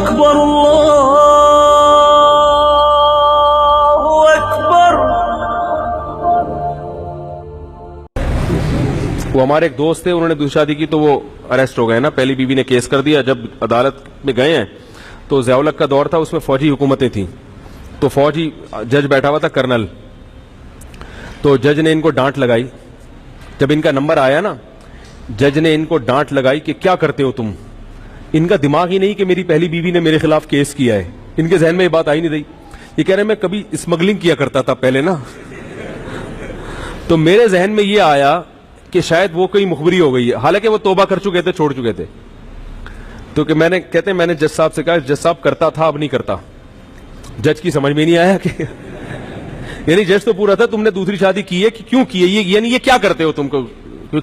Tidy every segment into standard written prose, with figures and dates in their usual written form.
اکبر اللہ اکبر. وہ ہمارے ایک دوست تھے, انہوں نے دوسری شادی کی تو وہ اریسٹ ہو گئے نا. پہلی بیوی نے کیس کر دیا. جب عدالت میں گئے ہیں تو ضیاء الحق کا دور تھا, اس میں فوجی حکومتیں تھیں, تو فوجی جج بیٹھا ہوا تھا کرنل. تو جج نے ان کو ڈانٹ لگائی. جب ان کا نمبر آیا نا, جج نے ان کو ڈانٹ لگائی کہ کیا کرتے ہو تم. ان کا دماغ ہی نہیں کہ میری پہلی بیوی نے میرے خلاف کیس کیا ہے. ان کے ذہن میں یہ بات آئی نہیں رہی. یہ کہہ رہے میں کبھی اسمگلنگ کیا کرتا تھا پہلے نا, تو میرے ذہن میں یہ آیا کہ شاید وہ کوئی مخبری ہو گئی ہے, حالانکہ وہ توبہ کر چکے تھے, چھوڑ چکے تھے. تو کہ میں نے کہتے ہیں میں نے جج صاحب سے کہا, جج صاحب کرتا تھا اب نہیں کرتا. جج کی سمجھ میں نہیں آیا کہ یعنی جج تو پورا تھا تم نے دوسری شادی کی ہے کہ کیوں کی ہے, یعنی یہ کیا کرتے ہو تم کو,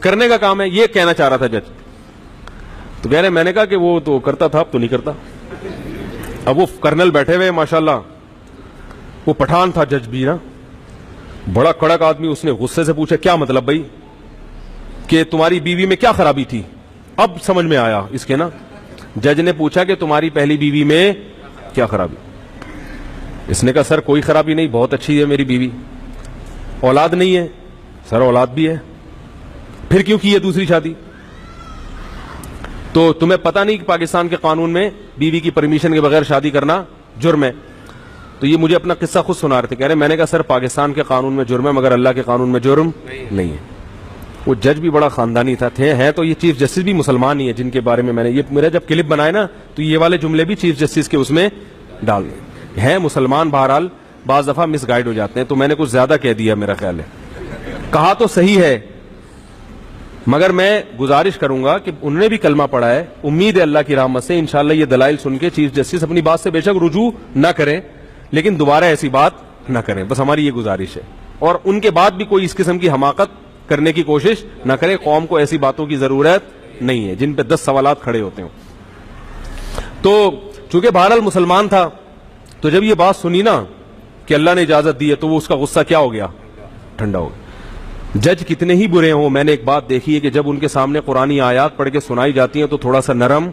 کرنے کا کام ہے, یہ کہنا چاہ رہا تھا جج. تو کہہ رہے میں نے کہا کہ وہ تو کرتا تھا اب تو نہیں کرتا. اب وہ کرنل بیٹھے ہوئے ماشاءاللہ, وہ پٹھان تھا جج بھی نا, بڑا کڑک آدمی. اس نے غصے سے پوچھا کیا مطلب بھائی کہ تمہاری بیوی میں کیا خرابی تھی. اب سمجھ میں آیا اس کے نا. جج نے پوچھا کہ تمہاری پہلی بیوی میں کیا خرابی. اس نے کہا سر کوئی خرابی نہیں, بہت اچھی ہے میری بیوی, اولاد نہیں ہے. سر اولاد بھی ہے, پھر کیوں کی ہے دوسری شادی. تو تمہیں پتہ نہیں کہ پاکستان کے قانون میں بیوی کی پرمیشن کے بغیر شادی کرنا جرم ہے. تو یہ مجھے اپنا قصہ خود سنا رہے تھے. کہہ رہے میں نے کہا سر پاکستان کے قانون میں جرم ہے مگر اللہ کے قانون میں جرم نہیں ہے. وہ جج بھی بڑا خاندانی تھا, ہیں تو یہ چیف جسٹس بھی مسلمان ہی ہے, جن کے بارے میں نے یہ میرا جب کلپ بنائے نا تو یہ والے جملے بھی چیف جسٹس کے اس میں ڈال دیں. ہیں مسلمان, بہرحال بعض دفعہ مس گائیڈ ہو جاتے ہیں, تو میں نے کچھ زیادہ کہہ دیا میرا خیال ہے. کہا تو صحیح ہے مگر میں گزارش کروں گا کہ انہوں نے بھی کلمہ پڑھا ہے. امید ہے اللہ کی رحمت سے انشاءاللہ یہ دلائل سن کے چیف جسٹس اپنی بات سے بے شک رجوع نہ کریں, لیکن دوبارہ ایسی بات نہ کریں, بس ہماری یہ گزارش ہے. اور ان کے بعد بھی کوئی اس قسم کی حماقت کرنے کی کوشش نہ کرے. قوم کو ایسی باتوں کی ضرورت نہیں ہے جن پہ 10 سوالات کھڑے ہوتے ہیں. تو چونکہ بہرحال مسلمان تھا, تو جب یہ بات سنی نا کہ اللہ نے اجازت دی ہے تو وہ اس کا غصہ کیا ہو گیا, ٹھنڈا ہو گیا. جج کتنے ہی برے ہوں, میں نے ایک بات دیکھی ہے کہ جب ان کے سامنے قرآنی آیات پڑھ کے سنائی جاتی ہیں تو تھوڑا سا نرم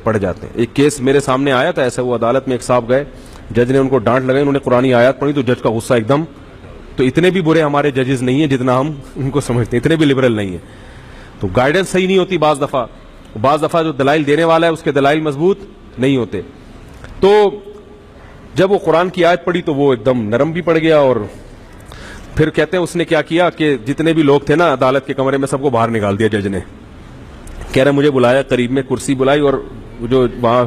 پڑ جاتے ہیں. ایک کیس میرے سامنے آیا تھا ایسے, وہ عدالت میں ایک صاحب گئے, جج نے ان کو ڈانٹ لگائی, انہوں نے قرآنی آیات پڑھی تو جج کا غصہ ایک دم. تو اتنے بھی برے ہمارے ججز نہیں ہیں جتنا ہم ان کو سمجھتے ہیں, اتنے بھی لبرل نہیں ہیں. تو گائیڈنس صحیح نہیں ہوتی بعض دفعہ جو دلائل دینے والا ہے اس کے دلائل مضبوط نہیں ہوتے. تو جب وہ قرآن کی آیت پڑھی تو وہ ایک دم نرم بھی پڑ گیا. اور پھر کہتے ہیں اس نے کیا کیا کہ جتنے بھی لوگ تھے نا عدالت کے کمرے میں سب کو باہر نکال دیا جج نے. کہہ رہے مجھے بلایا, قریب میں کرسی بلائی اور جو وہاں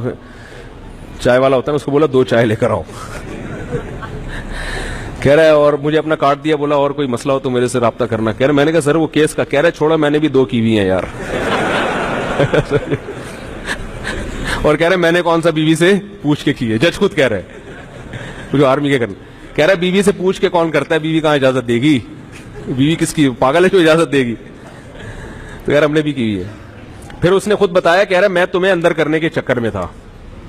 چائے والا ہوتا ہے اس کو بولا 2 چائے لے کر آؤ. کہہ رہا ہے اور مجھے اپنا کارڈ دیا, بولا اور کوئی مسئلہ ہو تو میرے سے رابطہ کرنا. کہہ رہے میں نے کہا سر وہ کیس کا. کہہ رہے چھوڑا میں نے بھی 2 کی ہوئی ہیں یار. اور کہہ رہے میں نے کون سا بیوی سے پوچھ کے کی ہے. جج خود کہہ رہے جو آرمی کے کرنا. کہہ رہا ہے بیوی سے پوچھ کے کون کرتا ہے, بیوی کہاں اجازت دے گی, بیوی کس کی پاگل ہے جو اجازت دے گی. تو یار ہم نے بھی کی ہوئی ہے. پھر اس نے خود بتایا, کہہ رہا میں تمہیں اندر کرنے کے چکر میں تھا,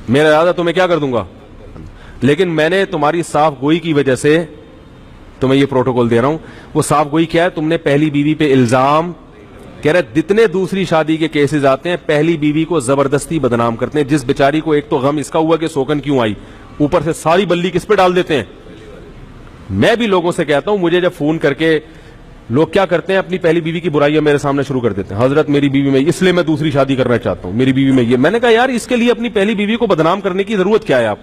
میرا ارادہ تمہیں کیا کر دوں گا, لیکن میں نے تمہاری صاف گوئی کی وجہ سے تمہیں یہ پروٹوکول دے رہا ہوں. وہ صاف گوئی کیا ہے, تم نے پہلی بیوی پہ الزام. کہہ رہے جتنے دوسری شادی کے کیسز آتے ہیں پہلی بیوی کو زبردستی بدنام کرتے ہیں. جس بیچاری کو ایک تو غم اس کا ہوا کہ سوکن کیوں آئی, اوپر سے ساری بلی کس پہ ڈال دیتے ہیں. میں بھی لوگوں سے کہتا ہوں, مجھے جب فون کر کے لوگ کیا کرتے ہیں اپنی پہلی بیوی کی برائیاں میرے سامنے شروع کر دیتے ہیں, حضرت میری بیوی میں اس لیے میں دوسری شادی کرنا چاہتا ہوں, میری بیوی میں یہ. میں نے کہا یار اس کے لیے اپنی پہلی بیوی کو بدنام کرنے کی ضرورت کیا ہے.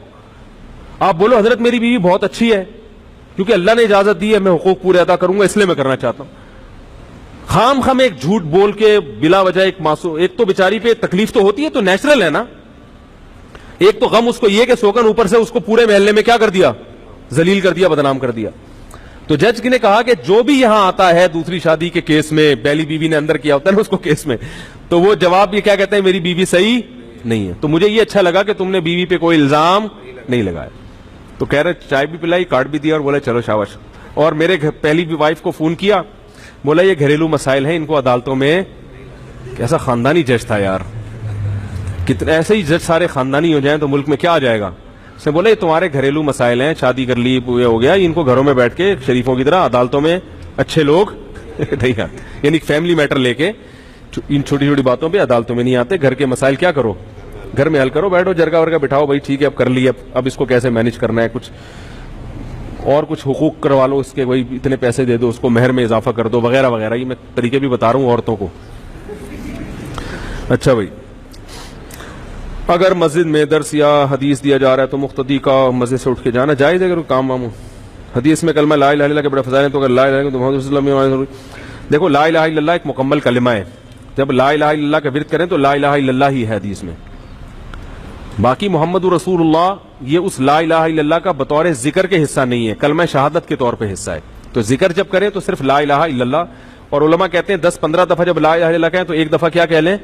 آپ بولو حضرت میری بیوی بہت اچھی ہے کیونکہ اللہ نے اجازت دی ہے, میں حقوق پورے ادا کروں گا اس لیے میں کرنا چاہتا ہوں. خام ایک جھوٹ بول کے بلا وجہ ایک معصوم, ایک تو بیچاری پہ تکلیف تو ہوتی ہے تو نیچرل ہے نا, ایک تو غم اس کو یہ کہ سوکن اوپر سے اس کو پورے محلے میں کیا کر دیا, ذلیل کر دیا, بدنام کر دیا. تو جج نے کہا کہ جو بھی یہاں آتا ہے دوسری شادی کے کیس میں, پہلی بیوی نے اندر کیا ہوتا ہے نا اس کو کیس میں, تو وہ جواب یہ کیا کہتے ہیں, میری بیوی صحیح نہیں ہے. تو مجھے یہ اچھا لگا کہ تم نے بیوی پہ کوئی الزام نہیں لگایا. تو کہہ رہے چائے بھی پلائی, کارڈ بھی دیا اور بولے چلو شاباش. اور میرے پہلی وائف کو فون کیا, بولا یہ گھریلو مسائل ہیں, ان کو عدالتوں میں. کیسا خاندانی جج تھا یار, کتنے ایسے ہی جج سارے خاندانی ہو جائیں تو ملک میں کیا آ جائے گا. اس نے بولا یہ تمہارے گھریلو مسائل ہیں, شادی کر لی ہو گیا, ان کو گھروں میں بیٹھ کے شریفوں کی طرح عدالتوں میں اچھے لوگ نہیں آتے, یعنی فیملی میٹر لے کے ان چھوٹی چھوٹی باتوں پہ عدالتوں میں نہیں آتے, گھر کے مسائل کیا کرو گھر میں حل کرو, بیٹھو جرگا ورگا بٹھاؤ بھائی, ٹھیک ہے اب کر لیا, اب اس کو کیسے مینج کرنا ہے, کچھ اور کچھ حقوق کروا لو اس کے, بھائی اتنے پیسے دے دو, اس کو مہر میں اضافہ کر دو وغیرہ وغیرہ. یہ میں طریقے بھی بتا رہا ہوں عورتوں کو. اچھا بھائی, اگر مسجد میں درس یا حدیث دیا جا رہا ہے تو مقتدی کا مسجد سے اٹھ کے جانا جائز ہے اگر کام وام ہو. حدیث میں کلمہ لا الہ الا اللہ کے بڑے فضائل ہیں, تو اگر لا الہ الا اللہ تو محمد صلی اللہ علیہ وسلم. دیکھو لا الہ الا اللہ ایک مکمل کلمہ ہے, جب لا الہ الا اللہ کا ورد کریں تو لا الہ الا اللہ ہی ہے حدیث میں. باقی محمد رسول اللہ یہ اس لا الہ الا اللہ کا بطور ذکر کے حصہ نہیں ہے, کلمہ شہادت کے طور پہ حصہ ہے. تو ذکر جب کریں تو صرف لا الہ الا اللہ, اور علماء کہتے ہیں 10-15 دفعہ جب لا الہ الا اللہ کہیں تو ایک دفعہ کیا کہہ لیں,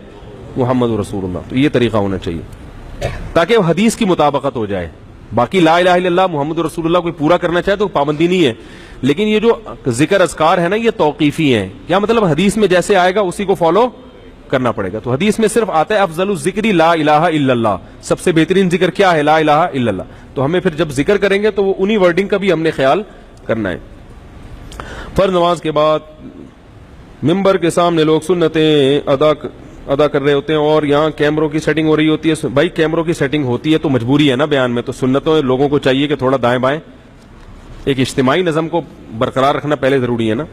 محمد رسول اللہ. تو یہ طریقہ ہونا چاہیے تاکہ حدیث کی مطابقت ہو جائے. باقی لا الہ الا اللہ محمد رسول اللہ کوئی پورا کرنا چاہے تو پابندی نہیں ہے, لیکن یہ جو ذکر اذکار ہے نا یہ توقیفی ہیں. کیا مطلب, حدیث میں جیسے آئے گا اسی کو فالو کرنا پڑے گا. تو حدیث میں صرف آتا ہے افضل الذکر لا الہ الا اللہ, سب سے بہترین ذکر کیا ہے, لا الہ الا اللہ. تو ہمیں پھر جب ذکر کریں گے تو وہ انہی ورڈنگ کا بھی ہم نے خیال کرنا ہے. فرض نماز کے بعد ممبر کے سامنے لوگ سنتیں ادا کر رہے ہوتے ہیں اور یہاں کیمروں کی سیٹنگ ہو رہی ہوتی ہے. بھائی کیمروں کی سیٹنگ ہوتی ہے تو مجبوری ہے نا بیان میں, تو سنتوں لوگوں کو چاہیے کہ تھوڑا دائیں بائیں, ایک اجتماعی نظم کو برقرار رکھنا پہلے ضروری ہے نا.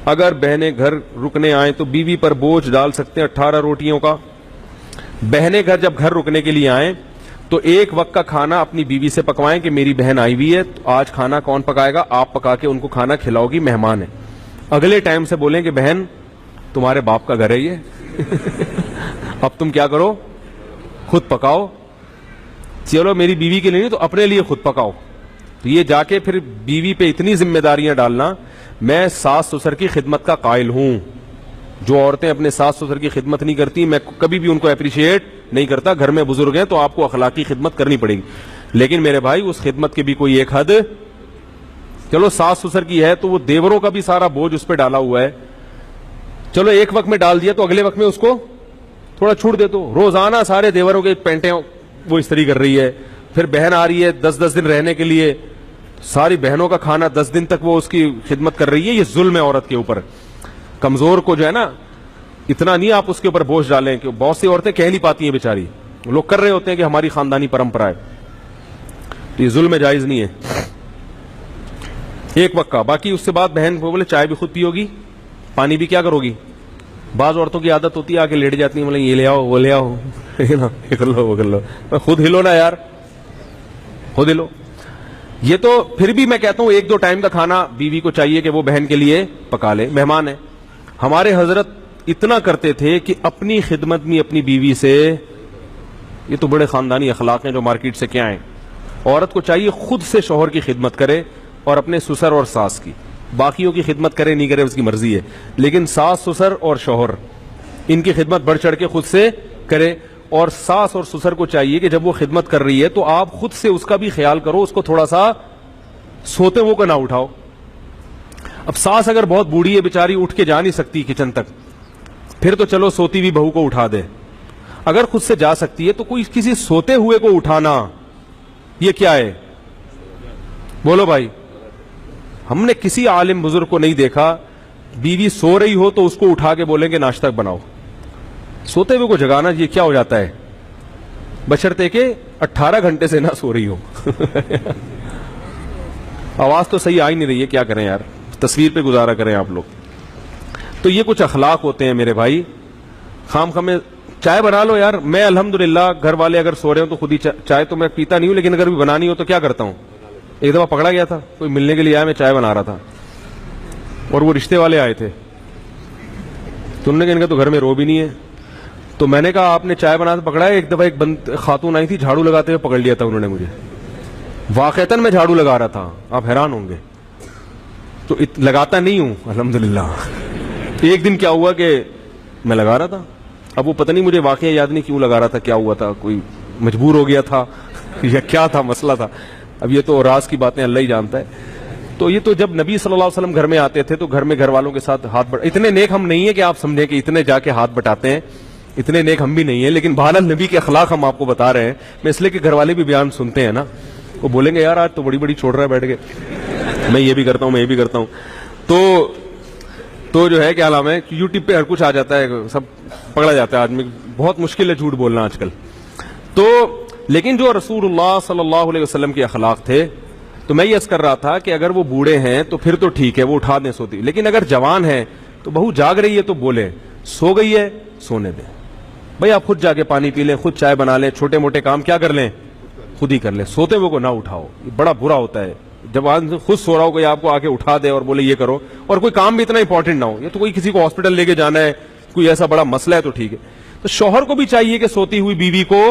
اگر بہنیں گھر رکنے آئیں تو بیوی پر بوجھ ڈال سکتے ہیں 18 روٹیوں کا. بہنیں جب گھر رکنے کے لیے آئیں تو ایک وقت کا کھانا اپنی بیوی سے پکوائیں کہ میری بہن آئی ہوئی ہے, تو آج کھانا کون پکائے گا, آپ پکا کے ان کو کھانا کھلاؤ گی, مہمان ہے. اگلے ٹائم سے بولیں کہ بہن تمہارے باپ کا گھر ہے یہ, اب تم کیا کرو, خود پکاؤ. چلو میری بیوی کے لیے نہیں تو اپنے لیے خود پکاؤ. تو یہ جا کے پھر بیوی پہ اتنی ذمہ داریاں ڈالنا. میں ساس سسر کی خدمت کا قائل ہوں, جو عورتیں اپنے ساس سسر کی خدمت نہیں کرتی میں کبھی بھی ان کو اپریشیٹ نہیں کرتا. گھر میں بزرگ ہیں تو آپ کو اخلاقی خدمت کرنی پڑے گی, لیکن میرے بھائی اس خدمت کی بھی کوئی ایک حد. چلو ساس سسر کی ہے تو وہ دیوروں کا بھی سارا بوجھ اس پہ ڈالا ہوا ہے, چلو ایک وقت میں ڈال دیا تو اگلے وقت میں اس کو تھوڑا چھوٹ دے دو. روزانہ سارے دیوروں کے پینٹیں وہ استری کر رہی ہے, پھر بہن آ رہی ہے 10-10 دن رہنے کے لیے, ساری بہنوں کا کھانا 10 دن تک وہ اس کی خدمت کر رہی ہے. یہ ظلم ہے عورت کے اوپر. کمزور کو جو ہے نا اتنا نہیں آپ اس کے اوپر بوجھ ڈالیں, کہ بہت سی عورتیں کہہ نہیں پاتی ہیں بیچاری, لوگ کر رہے ہوتے ہیں کہ ہماری خاندانی پرمپرا ہے. تو یہ ظلم جائز نہیں ہے ایک وقت کا. باقی اس سے بعد بہن کو بولے چائے بھی خود پیو گی, پانی بھی کیا کرو گی. بعض عورتوں کی عادت ہوتی ہے آ کے لیٹ جاتی ہیں, بولے یہ لے آؤ وہ لے آؤ, یہ کر لو وہ کر لو. خود ہلو نا یار, خود ہلو. یہ تو پھر بھی میں کہتا ہوں 1-2 ٹائم کا کھانا بیوی کو چاہیے کہ وہ بہن کے لیے پکا لے, مہمان ہے. ہمارے حضرت اتنا کرتے تھے کہ اپنی خدمت میں اپنی بیوی سے, یہ تو بڑے خاندانی اخلاق ہیں جو مارکیٹ سے کیا ہیں. عورت کو چاہیے خود سے شوہر کی خدمت کرے اور اپنے سسر اور ساس کی. باقیوں کی خدمت کرے نہیں کرے اس کی مرضی ہے, لیکن ساس سسر اور شوہر ان کی خدمت بڑھ چڑھ کے خود سے کرے. اور ساس اور سسر کو چاہیے کہ جب وہ خدمت کر رہی ہے تو آپ خود سے اس کا بھی خیال کرو, اس کو تھوڑا سا سوتے وہ کا نہ اٹھاؤ. اب ساس اگر بہت بوڑھی ہے بیچاری, اٹھ کے جا نہیں سکتی کچن تک, پھر تو چلو سوتی ہوئی بہو کو اٹھا دے. اگر خود سے جا سکتی ہے تو کوئی کسی سوتے ہوئے کو اٹھانا یہ کیا ہے, بولو بھائی. ہم نے کسی عالم بزرگ کو نہیں دیکھا بیوی سو رہی ہو تو اس کو اٹھا کے بولیں گے ناشتہ بناؤ. سوتے ہوئے کو جگانا یہ کیا ہو جاتا ہے, بشرطے کہ 18 گھنٹے سے نہ سو رہی ہو. آواز تو صحیح آ ہی نہیں رہی ہے, کیا کریں یار, تصویر پہ گزارا کریں آپ لوگ. تو یہ کچھ اخلاق ہوتے ہیں میرے بھائی. خام خامے چائے بنا لو یار. میں الحمدللہ گھر والے اگر سو رہے ہوں تو خود ہی چائے تو میں پیتا نہیں ہوں, لیکن اگر بھی بنانی ہو تو کیا کرتا ہوں. ایک دفعہ پکڑا گیا تھا, کوئی ملنے کے لیے آیا, میں چائے بنا رہا تھا اور وہ رشتے والے آئے تھے, تو انہوں نے کہا ان کا تو گھر میں رو بھی نہیں ہے. تو میں نے کہا آپ نے چائے بنا پکڑا ہے. ایک دفعہ ایک خاتون آئی تھی, جھاڑو لگاتے ہوئے پکڑ لیا تھا انہوں نے مجھے. واقعتاً میں جھاڑو لگا رہا تھا, آپ حیران ہوں گے. تو لگاتا نہیں ہوں الحمدللہ. ایک دن کیا ہوا کہ میں لگا رہا تھا, اب وہ پتہ نہیں مجھے واقعہ یاد نہیں کیوں لگا رہا تھا, کیا ہوا تھا, کوئی مجبور ہو گیا تھا یا کیا تھا مسئلہ تھا. اب یہ تو راز کی باتیں اللہ ہی جانتا ہے. تو یہ تو جب نبی صلی اللہ علیہ وسلم گھر میں آتے تھے تو گھر میں گھر والوں کے ساتھ ہاتھ اتنے نیک ہم نہیں ہیں کہ آپ سمجھیں کہ اتنے جا کے ہاتھ بٹاتے ہیں, اتنے نیک ہم بھی نہیں ہیں, لیکن بہرحال نبی کے اخلاق ہم آپ کو بتا رہے ہیں. میں اس لیے کہ گھر والے بھی بیان سنتے ہیں نا, وہ بولیں گے یار آج تو بڑی بڑی چھوڑ رہا ہے بیٹھ کے, میں یہ بھی کرتا ہوں میں یہ بھی کرتا ہوں. تو جو ہے کیا نام ہے, یوٹیوب پہ ہر کچھ آ جاتا ہے, سب پکڑا جاتا ہے. آدمی بہت مشکل ہے جھوٹ بولنا آج کل. تو لیکن جو رسول اللہ صلی اللہ علیہ وسلم کے اخلاق تھے، تو میں یہ عرض کر رہا تھا کہ اگر وہ بوڑھے ہیں تو پھر تو ٹھیک ہے، وہ اٹھا دیں سوتی، لیکن اگر جوان ہیں تو بہو جاگ رہی ہے تو بولے، سو گئی ہے سونے دیں بھائی، آپ خود جا کے پانی پی لیں، خود چائے بنا لیں، چھوٹے موٹے کام کیا کر لیں، خود ہی کر لیں، سوتے ہوئے کو نہ اٹھاؤ، یہ بڑا برا ہوتا ہے جب آدمی خود سو رہا ہو کوئی آپ کو آ کے اٹھا دے اور بولے یہ کرو، اور کوئی کام بھی اتنا امپورٹنٹ نہ ہو، یہ تو کوئی کسی کو ہاسپٹل لے کے جانا ہے، کوئی ایسا بڑا مسئلہ ہے تو ٹھیک ہے، تو شوہر کو بھی چاہیے کہ سوتی ہوئی بیوی کو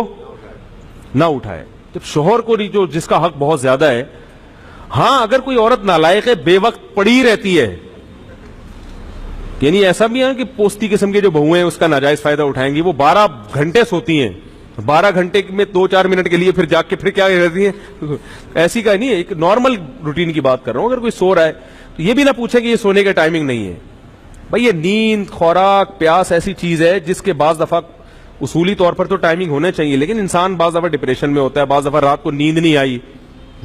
نہ اٹھائے، جب شوہر کو جو جس کا حق بہت زیادہ ہے۔ ہاں اگر کوئی عورت نالائق ہے، بے وقت پڑی رہتی ہے، یعنی ایسا بھی ہے کہ پوستی قسم کے جو بہو ہیں اس کا ناجائز فائدہ اٹھائیں گی، وہ 12 گھنٹے سوتی ہیں، 12 گھنٹے میں 2-4 منٹ کے لیے پھر جاگ کے پھر کیا کرتی ہیں، ایسی کا نہیں ہے، ایک نارمل روٹین کی بات کر رہا ہوں۔ اگر کوئی سو رہا ہے تو یہ بھی نہ پوچھے کہ یہ سونے کا ٹائمنگ نہیں ہے بھائی، یہ نیند، خوراک، پیاس ایسی چیز ہے جس کے بعض دفعہ اصولی طور پر تو ٹائمنگ ہونا چاہیے، لیکن انسان بعض دفعہ ڈپریشن میں ہوتا ہے، بعض دفعہ رات کو نیند نہیں آئی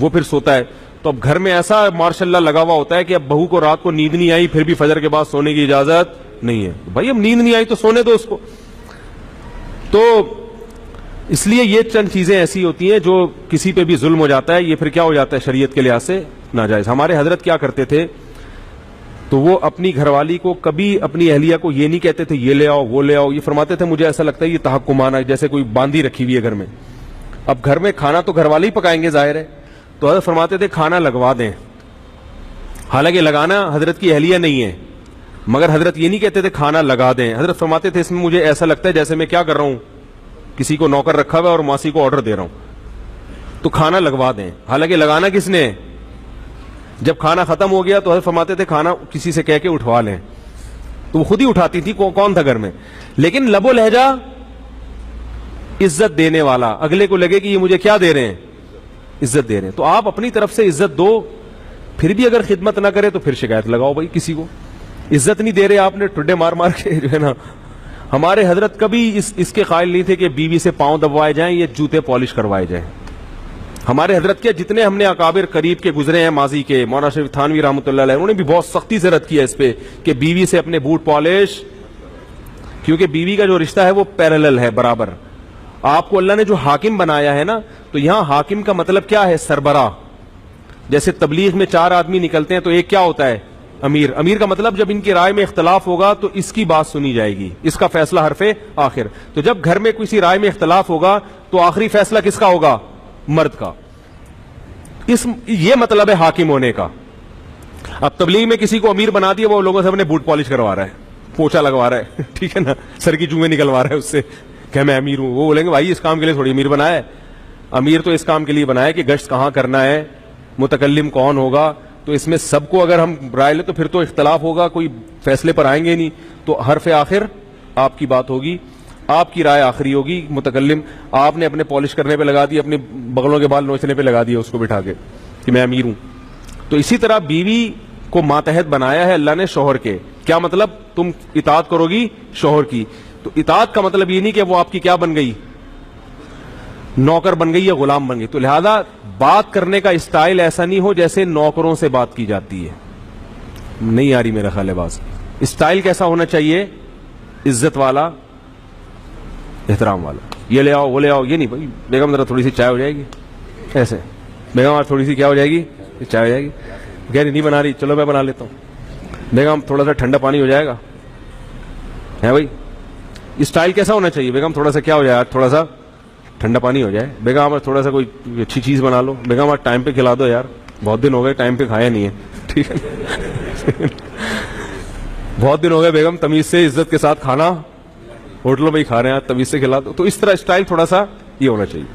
وہ پھر سوتا ہے، تو اب گھر میں ایسا ماشاءاللہ لگا ہوا ہوتا ہے کہ اب بہو کو رات کو نیند نہیں آئی پھر بھی فجر کے بعد سونے کی اجازت نہیں ہے، بھائی اب نیند نہیں آئی تو سونے دو اس کو۔ تو اس لیے یہ چند چیزیں ایسی ہوتی ہیں جو کسی پہ بھی ظلم ہو جاتا ہے، یہ پھر کیا ہو جاتا ہے شریعت کے لحاظ سے ناجائز۔ ہمارے حضرت کیا کرتے تھے، تو وہ اپنی گھر والی کو کبھی اپنی اہلیہ کو یہ نہیں کہتے تھے یہ لے آؤ وہ لے آؤ، یہ فرماتے تھے مجھے ایسا لگتا ہے یہ تحکمانہ جیسے کوئی باندھی رکھی ہوئی ہے گھر میں، اب گھر میں کھانا تو گھر والے ہی پکائیں گے ظاہر ہے، تو حضرت فرماتے تھے کھانا لگوا دیں، حالانکہ لگانا حضرت کی اہلیہ نہیں ہے، مگر حضرت یہ نہیں کہتے تھے کھانا لگا دیں، حضرت فرماتے تھے اس میں مجھے ایسا لگتا ہے جیسے میں کیا کر رہا ہوں، کسی کو نوکر رکھا ہوا ہے اور ماسی کو آرڈر دے رہا ہوں، تو کھانا لگوا دیں، حالانکہ لگانا کس نے ہے؟ جب کھانا ختم ہو گیا تو حضرت فرماتے تھے کھانا کسی سے کہہ کے اٹھوا لیں، تو وہ خود ہی اٹھاتی تھی، کون تھا گھر میں، لیکن لب و لہجہ عزت دینے والا، اگلے کو لگے کہ یہ مجھے کیا دے رہے ہیں، عزت دے رہے ہیں، تو آپ اپنی طرف سے عزت دو، پھر بھی اگر خدمت نہ کرے تو پھر شکایت لگاؤ بھائی، کسی کو عزت نہیں دے رہے آپ نے، ٹھڈے مار مار کے جو ہے نا۔ ہمارے حضرت کبھی اس کے قائل نہیں تھے کہ بیوی سے پاؤں دبوائے جائیں یا جوتے پالش کروائے جائیں، ہمارے حضرت کے جتنے ہم نے اکابر قریب کے گزرے ہیں ماضی کے، مولانا شریف تھانوی رحمۃ اللہ علیہ، انہوں نے بھی بہت سختی سے رد کیا اس پہ کہ بیوی سے اپنے بوٹ پالش، کیونکہ بیوی کا جو رشتہ ہے وہ پیرالل ہے، برابر۔ آپ کو اللہ نے جو حاکم بنایا ہے نا، تو یہاں حاکم کا مطلب کیا ہے، سربراہ، جیسے تبلیغ میں 4 آدمی نکلتے ہیں تو ایک کیا ہوتا ہے، امیر۔ امیر کا مطلب جب ان کی رائے میں اختلاف ہوگا تو اس کی بات سنی جائے گی، اس کا فیصلہ حرف آخر، تو جب گھر میں کسی رائے میں اختلاف ہوگا تو آخری فیصلہ کس کا ہوگا، مرد کا، یہ مطلب ہے حاکم ہونے کا۔ اب تبلیغ میں کسی کو امیر بنا دیا، وہ لوگوں سے اپنے بوٹ پالش کروا رہا ہے، پوچھا لگوا رہا ہے، ٹھیک ہے نا، سر کی چومیں نکلوا رہا ہے اس سے کہ میں امیر ہوں، وہ بولیں گے بھائی اس کام کے لیے تھوڑی امیر بنایا ہے، امیر تو اس کام کے لیے بنایا کہ گشت کہاں کرنا ہے، متکلم کون ہوگا، تو اس میں سب کو اگر ہم رائے لیں تو پھر تو اختلاف ہوگا، کوئی فیصلے پر آئیں گے نہیں، تو حرف آخر آپ کی بات ہوگی، آپ کی رائے آخری ہوگی، متکلم آپ نے اپنے پالش کرنے پہ لگا دی، اپنے بغلوں کے بال نوچنے پہ لگا دیا اس کو بٹھا کے کہ میں امیر ہوں۔ تو اسی طرح بیوی کو ماتحت بنایا ہے اللہ نے شوہر کے، کیا مطلب، تم اطاعت کرو گی شوہر کی، تو اطاعت کا مطلب یہ نہیں کہ وہ آپ کی کیا بن گئی، نوکر بن گئی یا غلام بن گئی، تو لہذا بات کرنے کا اسٹائل ایسا نہیں ہو جیسے نوکروں سے بات کی جاتی ہے، نہیں آ رہی میرا خیال ہے باز، اسٹائل کیسا ہونا چاہیے، عزت والا، احترام والا، یہ لے آؤ وہ لے آؤ، یہ نہیں بھائی بیگم ذرا تھوڑی سی چائے ہو جائے گی، ایسے بیگم آج تھوڑی سی کیا ہو جائے گی، چائے ہو جائے گی، کہہ رہی نہیں بنا رہی، چلو میں بنا لیتا ہوں، بیگم تھوڑا سا ٹھنڈا پانی ہو جائے گا، ہے بھائی اسٹائل کیسا ہونا چاہیے، بیگم تھوڑا سا کیا ہو جائے، تھوڑا سا ٹھنڈا پانی ہو جائے، بیگم آج تھوڑا سا کوئی اچھی چیز بنا لو، بیگم آج ٹائم پہ کھلا دو یار، بہت دن ہو گئے ٹائم پہ کھایا نہیں ہے، ٹھیک ہے بہت دن ہو گئے بیگم تمیز سے عزت کے ساتھ کھانا ہوٹلوں میں ہی کھا رہے ہیں، تمیز سے کھلا دو، تو اس طرح اسٹائل تھوڑا سا یہ ہونا چاہیے۔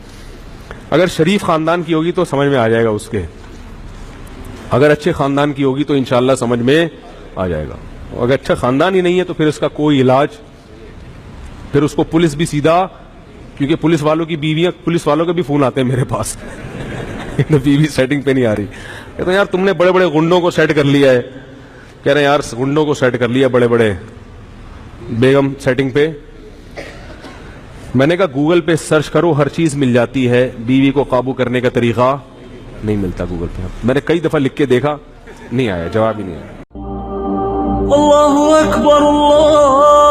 اگر شریف خاندان کی ہوگی تو سمجھ میں آ جائے گا اس کے، اگر اچھے خاندان کی ہوگی تو انشاءاللہ سمجھ میں آ جائے گا، اگر اچھا خاندان ہی نہیں ہے تو پھر اس کا کوئی علاج، پھر اس کو پولیس بھی سیدھا، کیونکہ پولیس والوں کی بیویاں، پولیس والوں کے بھی فون آتے ہیں میرے پاس بیوی سیٹنگ پہ نہیں آ رہی، کہتے ہیں یار تم نے بڑے بڑے گنڈوں کو سیٹ کر لیا ہے، کہہ رہے ہیں یار گنڈوں کو سیٹ کر لیا بڑے بڑے، بیگم سیٹنگ پہ، میں نے کہا گوگل پہ سرچ کرو ہر چیز مل جاتی ہے، بیوی کو قابو کرنے کا طریقہ نہیں ملتا گوگل پہ، میں نے کئی دفعہ لکھ کے دیکھا نہیں آیا، جواب ہی نہیں آیا۔ اللہ اکبر اللہ